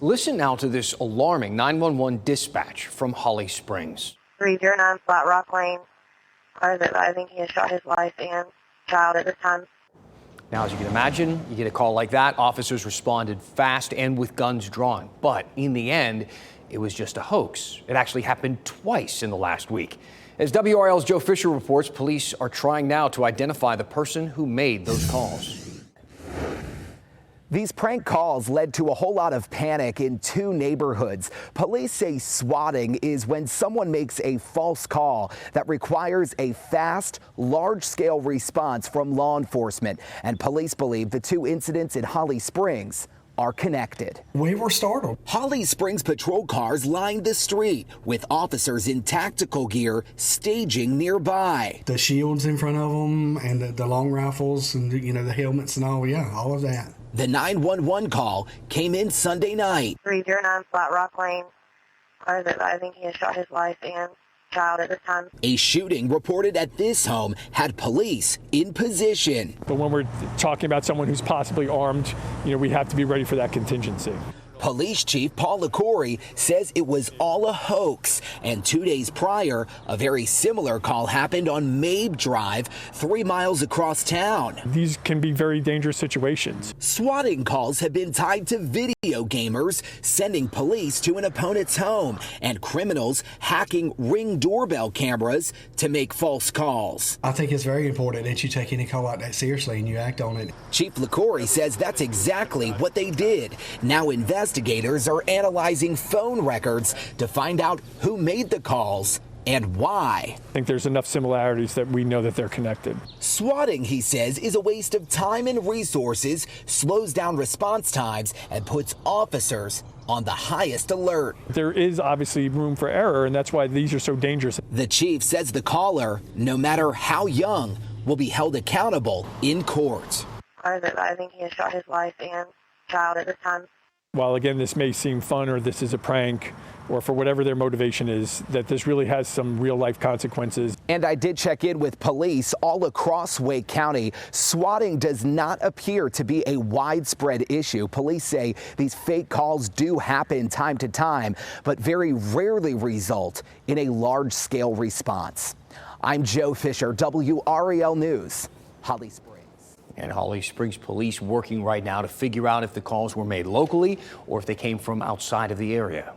Listen now to this alarming 911 dispatch from Holly Springs. 309 Flat Rock Lane. I think he has shot his wife and child at the time. Now, as you can imagine, you get a call like that, officers responded fast and with guns drawn. But in the end, it was just a hoax. It actually happened twice in the last week. As WRL's Joe Fisher reports, police are trying now to identify the person who made those calls. These prank calls led to a whole lot of panic in two neighborhoods. Police say swatting is when someone makes a false call that requires a fast, large-scale response from law enforcement. And police believe the two incidents in Holly Springs are connected. We were startled. Holly Springs patrol cars lined the street with officers in tactical gear staging nearby. The shields in front of them and the long rifles and the helmets and all, yeah, all of that. The 911 call came in Sunday night. 309 Flat Rock Lane. I think he has shot his wife and child at the time. A shooting reported at this home had police in position. But when we're talking about someone who's possibly armed, we have to be ready for that contingency. Police Chief Paul LaCourie says it was all a hoax, and 2 days prior, a very similar call happened on Mabe Drive, 3 miles across town. These can be very dangerous situations. Swatting calls have been tied to video gamers sending police to an opponent's home, and criminals hacking Ring doorbell cameras to make false calls. I think it's very important that you take any call like that seriously and you act on it. Chief LaCourie says that's exactly what they did. Now investigators are analyzing phone records to find out who made the calls and why. I think there's enough similarities that we know that they're connected. Swatting, he says, is a waste of time and resources, slows down response times, and puts officers on the highest alert. There is obviously room for error, and that's why these are so dangerous. The chief says the caller, no matter how young, will be held accountable in court. I think he has shot his wife and child at the time. While again, this may seem fun or this is a prank or for whatever their motivation is, that this really has some real life consequences. And I did check in with police all across Wake County. Swatting does not appear to be a widespread issue. Police say these fake calls do happen time to time, but very rarely result in a large-scale response. I'm Joe Fisher, WRAL News, Holly Springs. And Holly Springs police working right now to figure out if the calls were made locally or if they came from outside of the area.